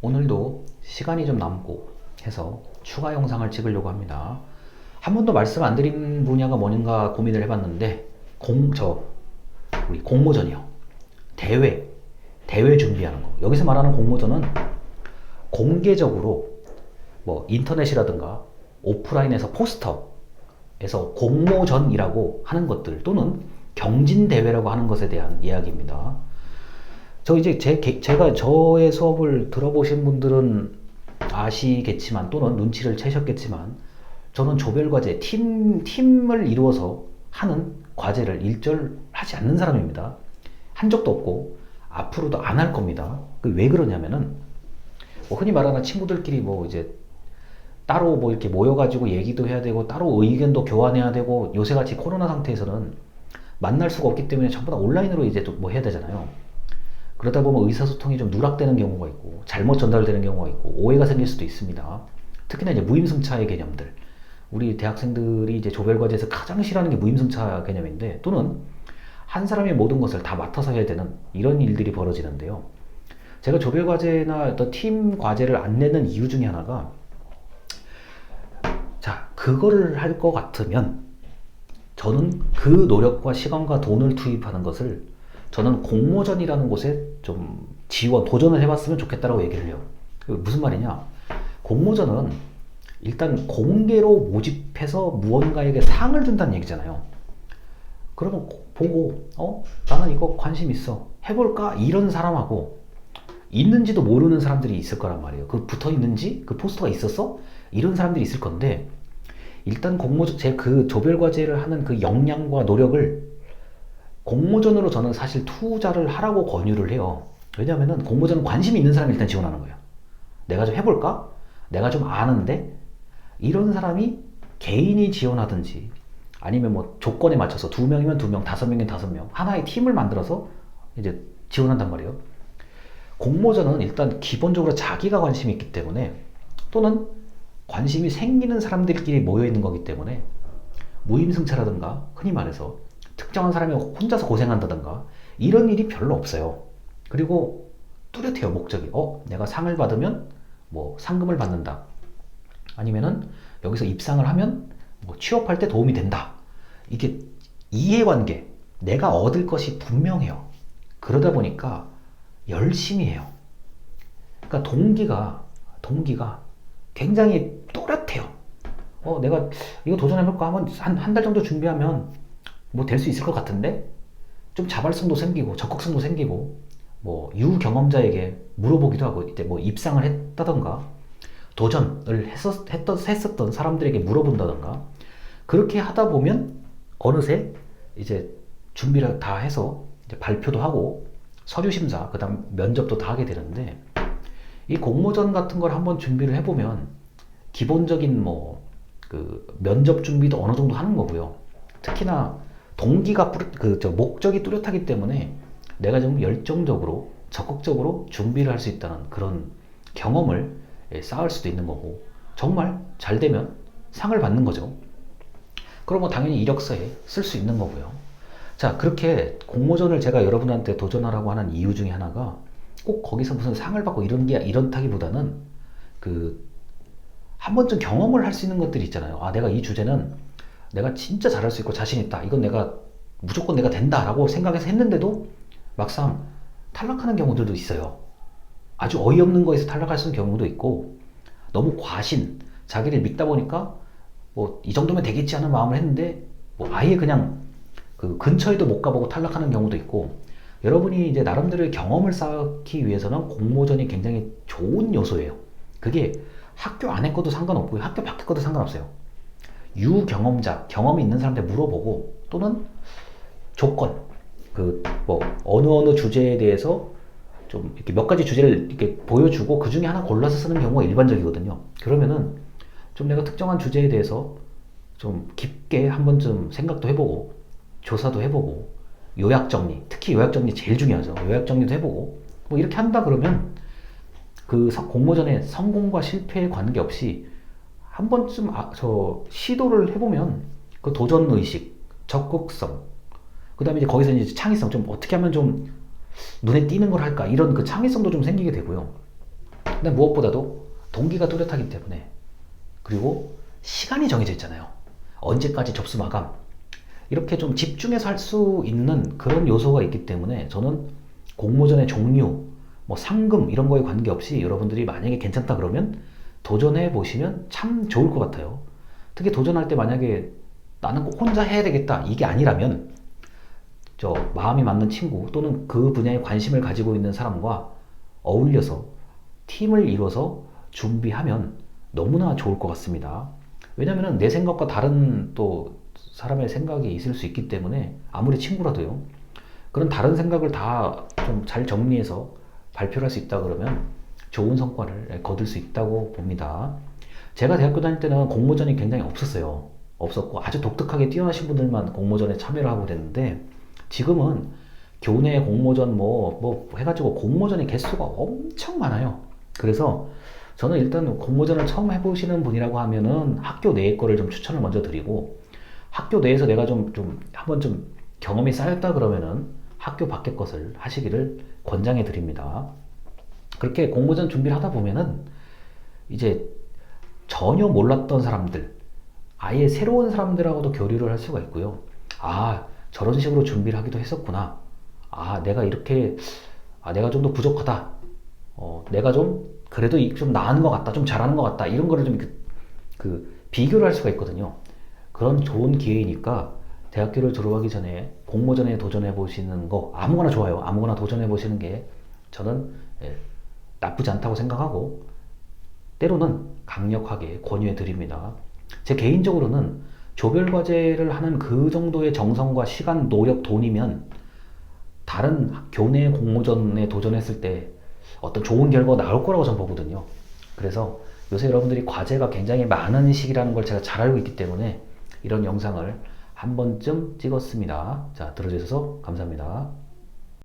오늘도 시간이 좀 남고 해서 추가 영상을 찍으려고 합니다. 한 번도 말씀 안 드린 분야가 뭔가 고민을 해봤는데, 우리 공모전이요. 대회 준비하는 거. 여기서 말하는 공모전은 공개적으로 뭐 인터넷이라든가 오프라인에서 포스터에서 공모전이라고 하는 것들 또는 경진대회라고 하는 것에 대한 이야기입니다. 제가 저의 수업을 들어보신 분들은 아시겠지만 또는 눈치를 채셨겠지만 저는 조별과제 팀을 이루어서 하는 과제를 일절하지 않는 사람입니다. 한 적도 없고 앞으로도 안 할 겁니다. 왜 그러냐면은 뭐 흔히 말하는 친구들끼리 뭐 이제 따로 뭐 이렇게 모여가지고 얘기도 해야 되고 따로 의견도 교환해야 되고 요새같이 코로나 상태에서는 만날 수가 없기 때문에 전부 다 온라인으로 이제 또 뭐 해야 되잖아요. 그러다 보면 의사소통이 좀 누락되는 경우가 있고 잘못 전달되는 경우가 있고 오해가 생길 수도 있습니다. 특히나 이제 무임승차의 개념들, 우리 대학생들이 이제 조별과제에서 가장 싫어하는 게 무임승차 개념인데, 또는 한 사람이 모든 것을 다 맡아서 해야 되는 이런 일들이 벌어지는데요. 제가 조별과제나 어떤 팀 과제를 안 내는 이유 중에 하나가, 자, 그거를 할 것 같으면 저는 그 노력과 시간과 돈을 투입하는 것을 저는 공모전이라는 곳에 좀 도전을 해봤으면 좋겠다라고 얘기를 해요. 무슨 말이냐? 공모전은 일단 공개로 모집해서 무언가에게 상을 준다는 얘기잖아요. 그러면 보고 나는 이거 관심 있어, 해볼까? 이런 사람하고 있는지도 모르는 사람들이 있을 거란 말이에요. 그 붙어 있는지, 그 포스터가 있었어? 이런 사람들이 있을 건데, 일단 그 조별과제를 하는 그 역량과 노력을 공모전으로 저는 사실 투자를 하라고 권유를 해요. 왜냐면은 공모전은 관심이 있는 사람이 일단 지원하는 거예요. 내가 좀 해볼까? 내가 좀 아는데? 이런 사람이 개인이 지원하든지 아니면 뭐 조건에 맞춰서 2명이면 2명, 5명이면 5명, 하나의 팀을 만들어서 이제 지원한단 말이에요. 공모전은 일단 기본적으로 자기가 관심이 있기 때문에, 또는 관심이 생기는 사람들끼리 모여있는 거기 때문에 무임승차라든가 흔히 말해서 특정한 사람이 혼자서 고생한다든가 이런 일이 별로 없어요. 그리고 뚜렷해요, 목적이. 내가 상을 받으면 뭐 상금을 받는다, 아니면은 여기서 입상을 하면 뭐 취업할 때 도움이 된다. 이게 이해관계, 내가 얻을 것이 분명해요. 그러다 보니까 열심히 해요. 그러니까 동기가 굉장히 또렷해요. 내가 이거 도전해볼까 하면 한 달 정도 준비하면 뭐 될 수 있을 것 같은데? 좀 자발성도 생기고 적극성도 생기고, 뭐 유경험자에게 물어보기도 하고, 이때 뭐 입상을 했다던가 도전을 했었던 사람들에게 물어본다던가, 그렇게 하다 보면 어느새 이제 준비를 다 해서 이제 발표도 하고 서류 심사, 그 다음 면접도 다 하게 되는데, 이 공모전 같은 걸 한번 준비를 해보면 기본적인 뭐 그 면접 준비도 어느 정도 하는 거고요. 특히나 목적이 뚜렷하기 때문에 내가 좀 열정적으로 적극적으로 준비를 할 수 있다는 그런 경험을 쌓을 수도 있는 거고, 정말 잘 되면 상을 받는 거죠. 그러면 당연히 이력서에 쓸 수 있는 거고요. 자, 그렇게 공모전을 제가 여러분한테 도전하라고 하는 이유 중에 하나가, 꼭 거기서 무슨 상을 받고 이런다기보다는 한 번쯤 경험을 할 수 있는 것들이 있잖아요. 내가 이 주제는 내가 진짜 잘할 수 있고 자신 있다, 이건 내가 무조건 내가 된다 라고 생각해서 했는데도 막상 탈락하는 경우들도 있어요. 아주 어이없는 거에서 탈락할 수 있는 경우도 있고, 너무 자기를 믿다 보니까 뭐 이 정도면 되겠지 하는 마음을 했는데 뭐 아예 그냥 그 근처에도 못 가보고 탈락하는 경우도 있고, 여러분이 이제 나름대로의 경험을 쌓기 위해서는 공모전이 굉장히 좋은 요소예요. 그게 학교 안에 것도 상관없고요, 학교 밖에 것도 상관없어요. 경험이 있는 사람한테 물어보고, 또는 조건, 뭐 어느 주제에 대해서 좀 이렇게 몇 가지 주제를 이렇게 보여주고 그 중에 하나 골라서 쓰는 경우가 일반적이거든요. 그러면은 좀 내가 특정한 주제에 대해서 좀 깊게 한 번쯤 생각도 해보고 조사도 해보고 요약정리, 특히 요약정리 제일 중요하죠. 요약정리도 해보고 뭐 이렇게 한다 그러면 그 공모전의 성공과 실패에 관계없이 한 번쯤 시도를 해보면 그 도전의식, 적극성, 그 다음에 이제 거기서 이제 창의성, 좀 어떻게 하면 좀 눈에 띄는 걸 할까, 이런 그 창의성도 좀 생기게 되고요. 근데 무엇보다도 동기가 뚜렷하기 때문에, 그리고 시간이 정해져 있잖아요. 언제까지 접수 마감. 이렇게 좀 집중해서 할 수 있는 그런 요소가 있기 때문에 저는 공모전의 종류, 뭐 상금 이런 거에 관계없이 여러분들이 만약에 괜찮다 그러면 도전해 보시면 참 좋을 것 같아요. 특히 도전할 때 만약에 나는 꼭 혼자 해야 되겠다 이게 아니라면 저 마음이 맞는 친구 또는 그 분야에 관심을 가지고 있는 사람과 어울려서 팀을 이뤄서 준비하면 너무나 좋을 것 같습니다. 왜냐면은 내 생각과 다른 또 사람의 생각이 있을 수 있기 때문에 아무리 친구라도요. 그런 다른 생각을 다 좀 잘 정리해서 발표를 할 수 있다 그러면 좋은 성과를 거둘 수 있다고 봅니다. 제가 대학교 다닐 때는 공모전이 굉장히 없었어요. 없었고 아주 독특하게 뛰어나신 분들만 공모전에 참여를 하고 그랬는데 지금은 교내 공모전 뭐 해가지고 공모전의 개수가 엄청 많아요. 그래서 저는 일단 공모전을 처음 해보시는 분이라고 하면은 학교 내의 거를 좀 추천을 먼저 드리고 학교 내에서 내가 좀 한번 좀 경험이 쌓였다 그러면은 학교 밖의 것을 하시기를 권장해 드립니다. 그렇게 공모전 준비를 하다 보면은 이제 전혀 몰랐던 사람들, 아예 새로운 사람들하고도 교류를 할 수가 있고요. 아, 저런 식으로 준비를 하기도 했었구나. 아, 내가 이렇게, 내가 좀 더 부족하다. 내가 좀, 그래도 좀 나은 것 같다. 좀 잘하는 것 같다. 이런 거를 좀 비교를 할 수가 있거든요. 그런 좋은 기회이니까 대학교를 졸업하기 전에 공모전에 도전해 보시는 거 아무거나 좋아요. 아무거나 도전해 보시는 게 저는 나쁘지 않다고 생각하고 때로는 강력하게 권유해 드립니다. 제 개인적으로는 조별과제를 하는 그 정도의 정성과 시간, 노력, 돈이면 다른 교내 공모전에 도전했을 때 어떤 좋은 결과가 나올 거라고 저는 보거든요. 그래서 요새 여러분들이 과제가 굉장히 많은 시기라는 걸 제가 잘 알고 있기 때문에 이런 영상을 한 번쯤 찍었습니다. 자, 들어주셔서 감사합니다.